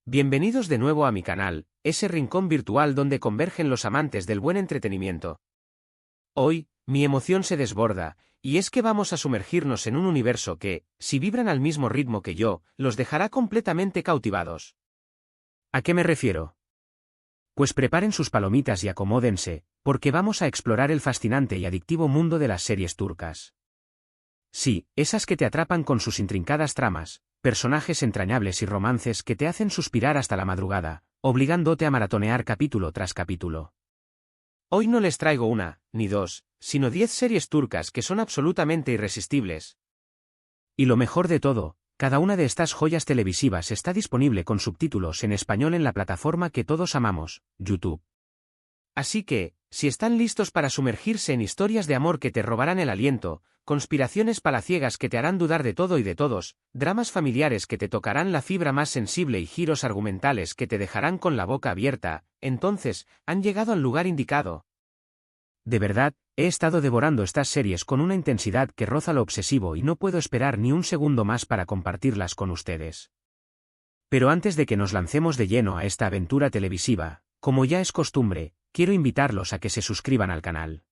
Bienvenidos de nuevo a mi canal, ese rincón virtual donde convergen los amantes del buen entretenimiento. Hoy, mi emoción se desborda, y es que vamos a sumergirnos en un universo que, si vibran al mismo ritmo que yo, los dejará completamente cautivados. ¿A qué me refiero? Pues preparen sus palomitas y acomódense, porque vamos a explorar el fascinante y adictivo mundo de las series turcas. Sí, esas que te atrapan con sus intrincadas tramas, personajes entrañables y romances que te hacen suspirar hasta la madrugada, obligándote a maratonear capítulo tras capítulo. Hoy no les traigo una, ni dos, sino 10 series turcas que son absolutamente irresistibles. Y lo mejor de todo, cada una de estas joyas televisivas está disponible con subtítulos en español en la plataforma que todos amamos, YouTube. Así que, si están listos para sumergirse en historias de amor que te robarán el aliento, conspiraciones palaciegas que te harán dudar de todo y de todos, dramas familiares que te tocarán la fibra más sensible y giros argumentales que te dejarán con la boca abierta, entonces, han llegado al lugar indicado. De verdad, he estado devorando estas series con una intensidad que roza lo obsesivo y no puedo esperar ni un segundo más para compartirlas con ustedes. Pero antes de que nos lancemos de lleno a esta aventura televisiva, como ya es costumbre, quiero invitarlos a que se suscriban al canal.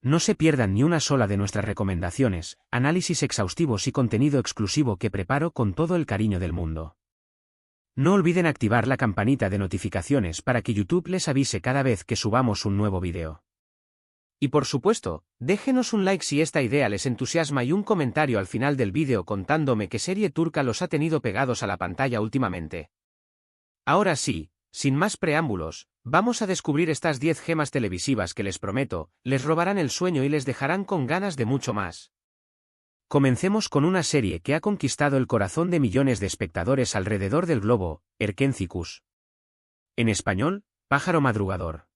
No se pierdan ni una sola de nuestras recomendaciones, análisis exhaustivos y contenido exclusivo que preparo con todo el cariño del mundo. No olviden activar la campanita de notificaciones para que YouTube les avise cada vez que subamos un nuevo video. Y por supuesto, déjenos un like si esta idea les entusiasma y un comentario al final del vídeo contándome qué serie turca los ha tenido pegados a la pantalla últimamente. Ahora sí, sin más preámbulos, vamos a descubrir estas 10 gemas televisivas que les prometo, les robarán el sueño y les dejarán con ganas de mucho más. Comencemos con una serie que ha conquistado el corazón de millones de espectadores alrededor del globo, Erkencikus. En español, Pájaro Madrugador.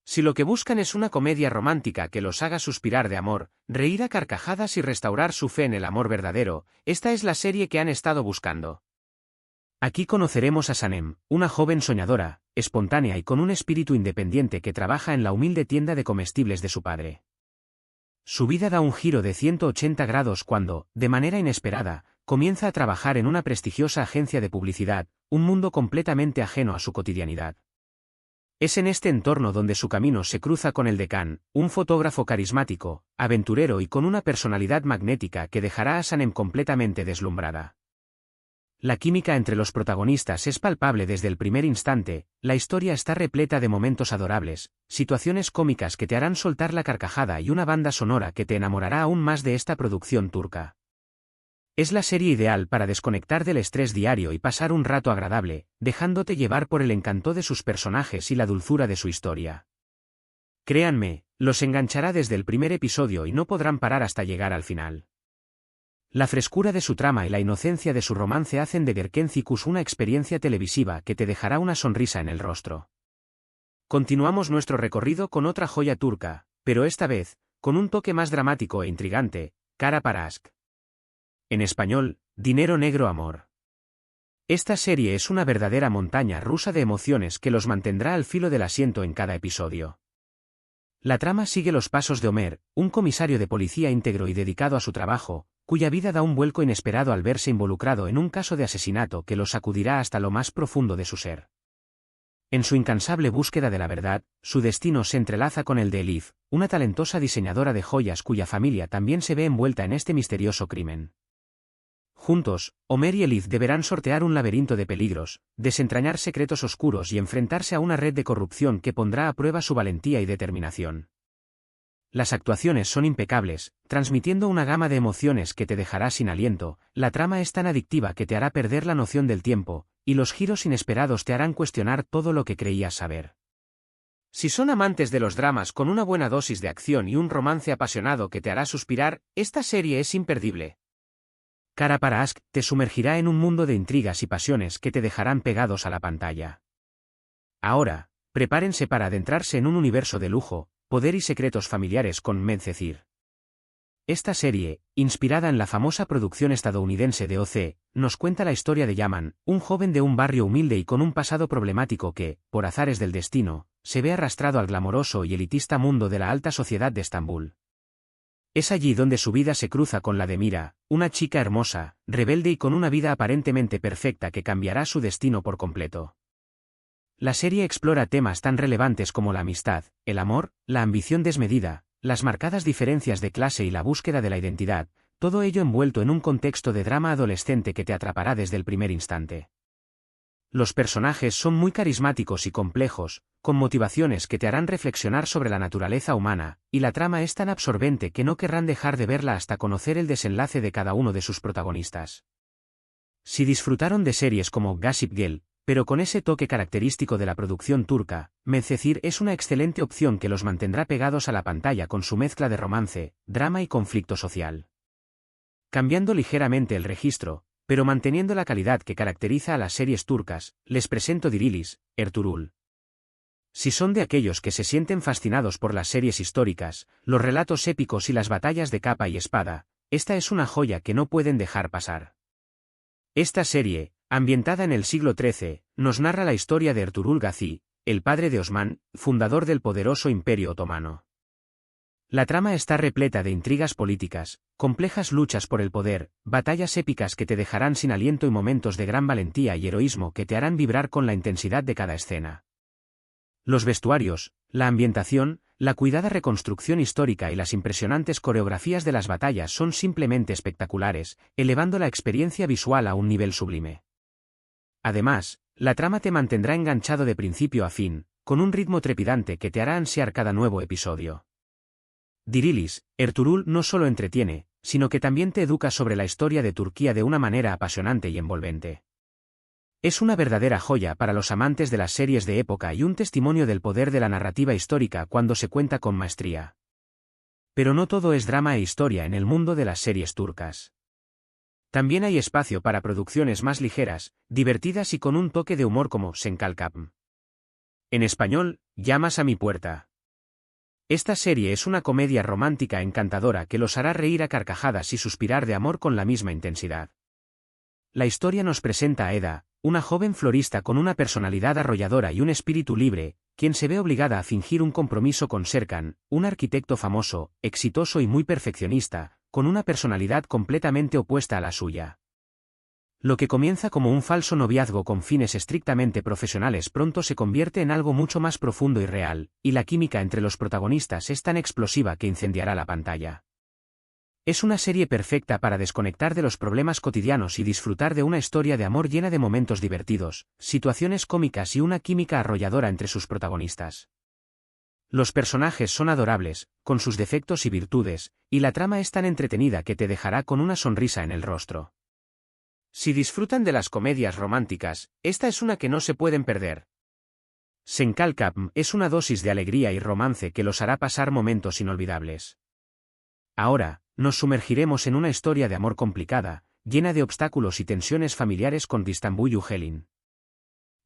Si lo que buscan es una comedia romántica que los haga suspirar de amor, reír a carcajadas y restaurar su fe en el amor verdadero, esta es la serie que han estado buscando. Aquí conoceremos a Sanem, una joven soñadora, espontánea y con un espíritu independiente que trabaja en la humilde tienda de comestibles de su padre. Su vida da un giro de 180 grados cuando, de manera inesperada, comienza a trabajar en una prestigiosa agencia de publicidad, un mundo completamente ajeno a su cotidianidad. Es en este entorno donde su camino se cruza con el de Can, un fotógrafo carismático, aventurero y con una personalidad magnética que dejará a Sanem completamente deslumbrada. La química entre los protagonistas es palpable desde el primer instante, la historia está repleta de momentos adorables, situaciones cómicas que te harán soltar la carcajada y una banda sonora que te enamorará aún más de esta producción turca. Es la serie ideal para desconectar del estrés diario y pasar un rato agradable, dejándote llevar por el encanto de sus personajes y la dulzura de su historia. Créanme, los enganchará desde el primer episodio y no podrán parar hasta llegar al final. La frescura de su trama y la inocencia de su romance hacen de Erkencikus una experiencia televisiva que te dejará una sonrisa en el rostro. Continuamos nuestro recorrido con otra joya turca, pero esta vez, con un toque más dramático e intrigante, Kara Parask. En español, Dinero Negro Amor. Esta serie es una verdadera montaña rusa de emociones que los mantendrá al filo del asiento en cada episodio. La trama sigue los pasos de Omer, un comisario de policía íntegro y dedicado a su trabajo, cuya vida da un vuelco inesperado al verse involucrado en un caso de asesinato que lo sacudirá hasta lo más profundo de su ser. En su incansable búsqueda de la verdad, su destino se entrelaza con el de Elif, una talentosa diseñadora de joyas cuya familia también se ve envuelta en este misterioso crimen. Juntos, Omer y Elif deberán sortear un laberinto de peligros, desentrañar secretos oscuros y enfrentarse a una red de corrupción que pondrá a prueba su valentía y determinación. Las actuaciones son impecables, transmitiendo una gama de emociones que te dejará sin aliento, la trama es tan adictiva que te hará perder la noción del tiempo, y los giros inesperados te harán cuestionar todo lo que creías saber. Si son amantes de los dramas con una buena dosis de acción y un romance apasionado que te hará suspirar, esta serie es imperdible. Kara Parask te sumergirá en un mundo de intrigas y pasiones que te dejarán pegados a la pantalla. Ahora, prepárense para adentrarse en un universo de lujo, poder y secretos familiares con Medcezir. Esta serie, inspirada en la famosa producción estadounidense de OC, nos cuenta la historia de Yaman, un joven de un barrio humilde y con un pasado problemático que, por azares del destino, se ve arrastrado al glamoroso y elitista mundo de la alta sociedad de Estambul. Es allí donde su vida se cruza con la de Mira, una chica hermosa, rebelde y con una vida aparentemente perfecta que cambiará su destino por completo. La serie explora temas tan relevantes como la amistad, el amor, la ambición desmedida, las marcadas diferencias de clase y la búsqueda de la identidad, todo ello envuelto en un contexto de drama adolescente que te atrapará desde el primer instante. Los personajes son muy carismáticos y complejos, con motivaciones que te harán reflexionar sobre la naturaleza humana, y la trama es tan absorbente que no querrán dejar de verla hasta conocer el desenlace de cada uno de sus protagonistas. Si disfrutaron de series como Gossip Girl, pero con ese toque característico de la producción turca, Medcezir es una excelente opción que los mantendrá pegados a la pantalla con su mezcla de romance, drama y conflicto social. Cambiando ligeramente el registro, pero manteniendo la calidad que caracteriza a las series turcas, les presento Dirilis, Ertuğrul. Si son de aquellos que se sienten fascinados por las series históricas, los relatos épicos y las batallas de capa y espada, esta es una joya que no pueden dejar pasar. Esta serie, ambientada en el siglo XIII, nos narra la historia de Ertuğrul Gazi, el padre de Osman, fundador del poderoso Imperio Otomano. La trama está repleta de intrigas políticas, complejas luchas por el poder, batallas épicas que te dejarán sin aliento y momentos de gran valentía y heroísmo que te harán vibrar con la intensidad de cada escena. Los vestuarios, la ambientación, la cuidada reconstrucción histórica y las impresionantes coreografías de las batallas son simplemente espectaculares, elevando la experiencia visual a un nivel sublime. Además, la trama te mantendrá enganchado de principio a fin, con un ritmo trepidante que te hará ansiar cada nuevo episodio. Dirilis, Ertuğrul no solo entretiene, sino que también te educa sobre la historia de Turquía de una manera apasionante y envolvente. Es una verdadera joya para los amantes de las series de época y un testimonio del poder de la narrativa histórica cuando se cuenta con maestría. Pero no todo es drama e historia en el mundo de las series turcas. También hay espacio para producciones más ligeras, divertidas y con un toque de humor como Sen Kalkapm. En español, Llamas a mi puerta. Esta serie es una comedia romántica encantadora que los hará reír a carcajadas y suspirar de amor con la misma intensidad. La historia nos presenta a Eda, una joven florista con una personalidad arrolladora y un espíritu libre, quien se ve obligada a fingir un compromiso con Serkan, un arquitecto famoso, exitoso y muy perfeccionista, con una personalidad completamente opuesta a la suya. Lo que comienza como un falso noviazgo con fines estrictamente profesionales pronto se convierte en algo mucho más profundo y real, y la química entre los protagonistas es tan explosiva que incendiará la pantalla. Es una serie perfecta para desconectar de los problemas cotidianos y disfrutar de una historia de amor llena de momentos divertidos, situaciones cómicas y una química arrolladora entre sus protagonistas. Los personajes son adorables, con sus defectos y virtudes, y la trama es tan entretenida que te dejará con una sonrisa en el rostro. Si disfrutan de las comedias románticas, esta es una que no se pueden perder. Sen Kalkapm es una dosis de alegría y romance que los hará pasar momentos inolvidables. Ahora, nos sumergiremos en una historia de amor complicada, llena de obstáculos y tensiones familiares con Istanbul Yücel'in.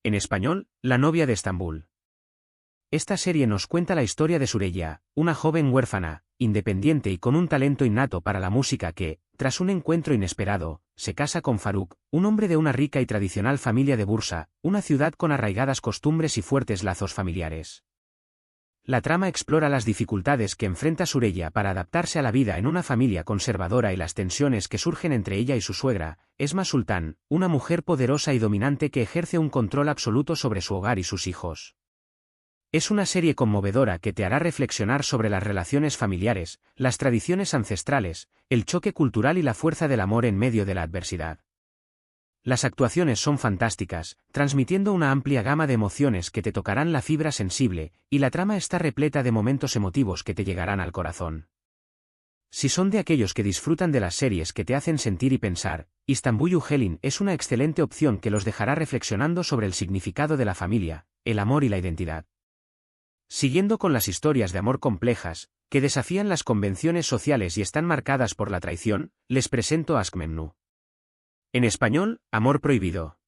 En español, La novia de Estambul. Esta serie nos cuenta la historia de Süreyya, una joven huérfana, independiente y con un talento innato para la música que, tras un encuentro inesperado, se casa con Faruk, un hombre de una rica y tradicional familia de Bursa, una ciudad con arraigadas costumbres y fuertes lazos familiares. La trama explora las dificultades que enfrenta Süreyya para adaptarse a la vida en una familia conservadora y las tensiones que surgen entre ella y su suegra, Esma Sultan, una mujer poderosa y dominante que ejerce un control absoluto sobre su hogar y sus hijos. Es una serie conmovedora que te hará reflexionar sobre las relaciones familiares, las tradiciones ancestrales, el choque cultural y la fuerza del amor en medio de la adversidad. Las actuaciones son fantásticas, transmitiendo una amplia gama de emociones que te tocarán la fibra sensible, y la trama está repleta de momentos emotivos que te llegarán al corazón. Si son de aquellos que disfrutan de las series que te hacen sentir y pensar, Istanbul Yücel'in es una excelente opción que los dejará reflexionando sobre el significado de la familia, el amor y la identidad. Siguiendo con las historias de amor complejas, que desafían las convenciones sociales y están marcadas por la traición, les presento Aşk Memnu. En español, Amor prohibido.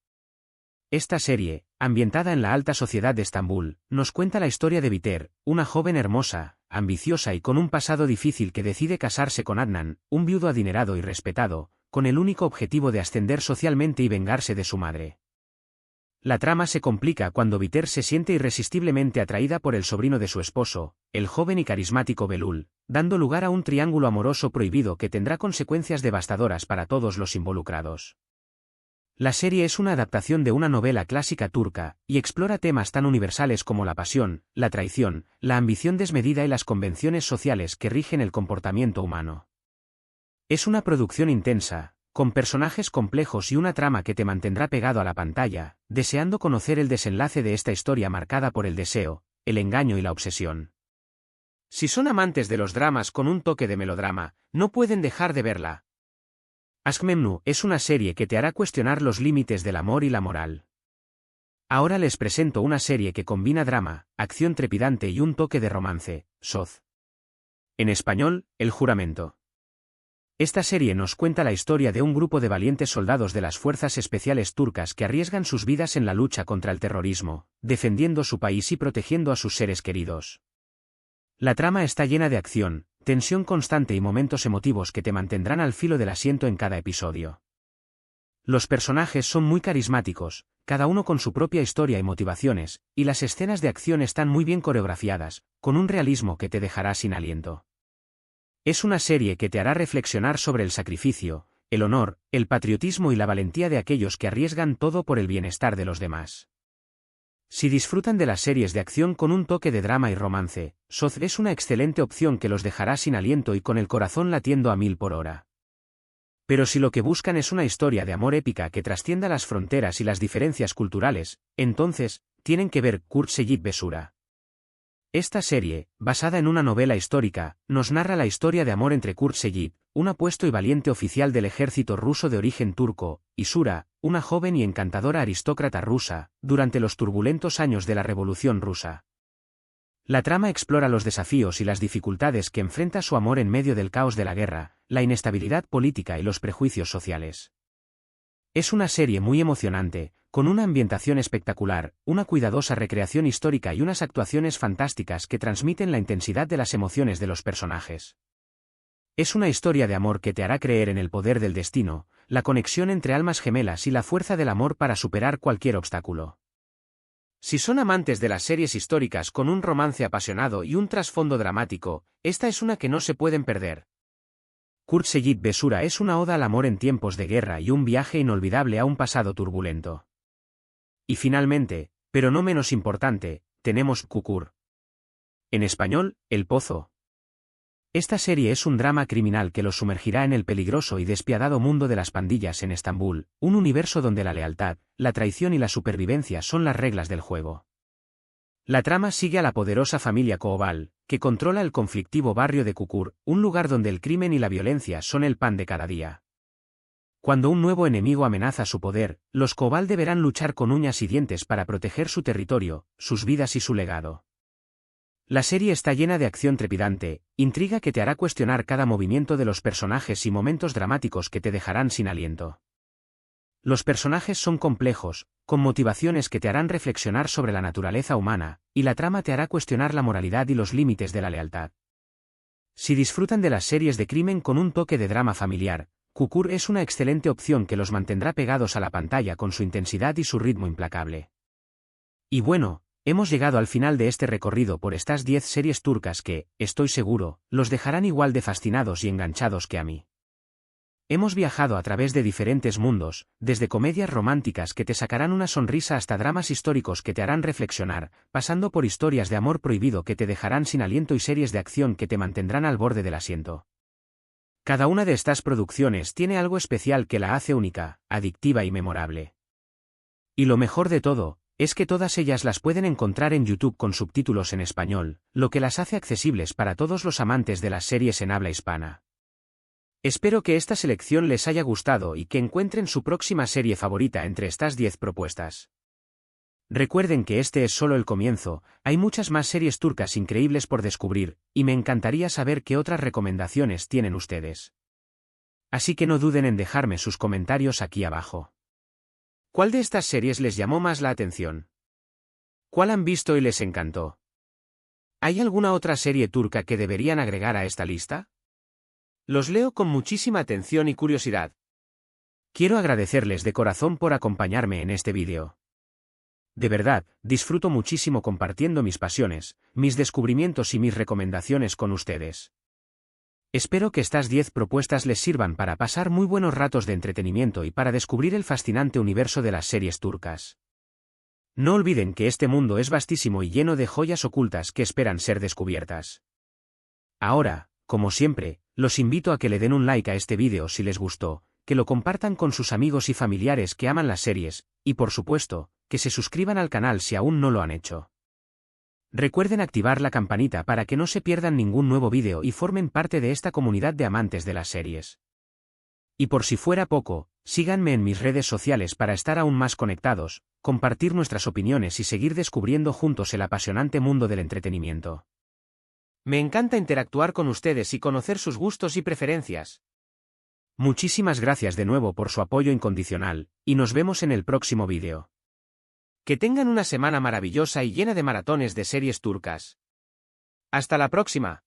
Esta serie, ambientada en la alta sociedad de Estambul, nos cuenta la historia de Biter, una joven hermosa, ambiciosa y con un pasado difícil que decide casarse con Adnan, un viudo adinerado y respetado, con el único objetivo de ascender socialmente y vengarse de su madre. La trama se complica cuando Biter se siente irresistiblemente atraída por el sobrino de su esposo, el joven y carismático Belul, dando lugar a un triángulo amoroso prohibido que tendrá consecuencias devastadoras para todos los involucrados. La serie es una adaptación de una novela clásica turca, y explora temas tan universales como la pasión, la traición, la ambición desmedida y las convenciones sociales que rigen el comportamiento humano. Es una producción intensa, con personajes complejos y una trama que te mantendrá pegado a la pantalla, deseando conocer el desenlace de esta historia marcada por el deseo, el engaño y la obsesión. Si son amantes de los dramas con un toque de melodrama, no pueden dejar de verla. Aşk Memnu es una serie que te hará cuestionar los límites del amor y la moral. Ahora les presento una serie que combina drama, acción trepidante y un toque de romance, Söz. En español, El juramento. Esta serie nos cuenta la historia de un grupo de valientes soldados de las fuerzas especiales turcas que arriesgan sus vidas en la lucha contra el terrorismo, defendiendo su país y protegiendo a sus seres queridos. La trama está llena de acción, tensión constante y momentos emotivos que te mantendrán al filo del asiento en cada episodio. Los personajes son muy carismáticos, cada uno con su propia historia y motivaciones, y las escenas de acción están muy bien coreografiadas, con un realismo que te dejará sin aliento. Es una serie que te hará reflexionar sobre el sacrificio, el honor, el patriotismo y la valentía de aquellos que arriesgan todo por el bienestar de los demás. Si disfrutan de las series de acción con un toque de drama y romance, Söz es una excelente opción que los dejará sin aliento y con el corazón latiendo a 1000 por hora. Pero si lo que buscan es una historia de amor épica que trascienda las fronteras y las diferencias culturales, entonces, tienen que ver Kurt Seyit Besura. Esta serie, basada en una novela histórica, nos narra la historia de amor entre Kurt Seyit, un apuesto y valiente oficial del ejército ruso de origen turco, y Sura, una joven y encantadora aristócrata rusa, durante los turbulentos años de la Revolución Rusa. La trama explora los desafíos y las dificultades que enfrenta su amor en medio del caos de la guerra, la inestabilidad política y los prejuicios sociales. Es una serie muy emocionante, con una ambientación espectacular, una cuidadosa recreación histórica y unas actuaciones fantásticas que transmiten la intensidad de las emociones de los personajes. Es una historia de amor que te hará creer en el poder del destino, la conexión entre almas gemelas y la fuerza del amor para superar cualquier obstáculo. Si son amantes de las series históricas con un romance apasionado y un trasfondo dramático, esta es una que no se pueden perder. Kurt Seyit Besura es una oda al amor en tiempos de guerra y un viaje inolvidable a un pasado turbulento. Y finalmente, pero no menos importante, tenemos Çukur. En español, El Pozo. Esta serie es un drama criminal que los sumergirá en el peligroso y despiadado mundo de las pandillas en Estambul, un universo donde la lealtad, la traición y la supervivencia son las reglas del juego. La trama sigue a la poderosa familia Koval, que controla el conflictivo barrio de Çukur, un lugar donde el crimen y la violencia son el pan de cada día. Cuando un nuevo enemigo amenaza su poder, los Koval deberán luchar con uñas y dientes para proteger su territorio, sus vidas y su legado. La serie está llena de acción trepidante, intriga que te hará cuestionar cada movimiento de los personajes y momentos dramáticos que te dejarán sin aliento. Los personajes son complejos, con motivaciones que te harán reflexionar sobre la naturaleza humana, y la trama te hará cuestionar la moralidad y los límites de la lealtad. Si disfrutan de las series de crimen con un toque de drama familiar, Çukur es una excelente opción que los mantendrá pegados a la pantalla con su intensidad y su ritmo implacable. Y bueno, hemos llegado al final de este recorrido por estas 10 series turcas que, estoy seguro, los dejarán igual de fascinados y enganchados que a mí. Hemos viajado a través de diferentes mundos, desde comedias románticas que te sacarán una sonrisa hasta dramas históricos que te harán reflexionar, pasando por historias de amor prohibido que te dejarán sin aliento y series de acción que te mantendrán al borde del asiento. Cada una de estas producciones tiene algo especial que la hace única, adictiva y memorable. Y lo mejor de todo, es que todas ellas las pueden encontrar en YouTube con subtítulos en español, lo que las hace accesibles para todos los amantes de las series en habla hispana. Espero que esta selección les haya gustado y que encuentren su próxima serie favorita entre estas 10 propuestas. Recuerden que este es solo el comienzo, hay muchas más series turcas increíbles por descubrir, y me encantaría saber qué otras recomendaciones tienen ustedes. Así que no duden en dejarme sus comentarios aquí abajo. ¿Cuál de estas series les llamó más la atención? ¿Cuál han visto y les encantó? ¿Hay alguna otra serie turca que deberían agregar a esta lista? Los leo con muchísima atención y curiosidad. Quiero agradecerles de corazón por acompañarme en este vídeo. De verdad, disfruto muchísimo compartiendo mis pasiones, mis descubrimientos y mis recomendaciones con ustedes. Espero que estas 10 propuestas les sirvan para pasar muy buenos ratos de entretenimiento y para descubrir el fascinante universo de las series turcas. No olviden que este mundo es vastísimo y lleno de joyas ocultas que esperan ser descubiertas. Ahora, como siempre, los invito a que le den un like a este vídeo si les gustó, que lo compartan con sus amigos y familiares que aman las series, y por supuesto, que se suscriban al canal si aún no lo han hecho. Recuerden activar la campanita para que no se pierdan ningún nuevo vídeo y formen parte de esta comunidad de amantes de las series. Y por si fuera poco, síganme en mis redes sociales para estar aún más conectados, compartir nuestras opiniones y seguir descubriendo juntos el apasionante mundo del entretenimiento. Me encanta interactuar con ustedes y conocer sus gustos y preferencias. Muchísimas gracias de nuevo por su apoyo incondicional, y nos vemos en el próximo vídeo. Que tengan una semana maravillosa y llena de maratones de series turcas. ¡Hasta la próxima!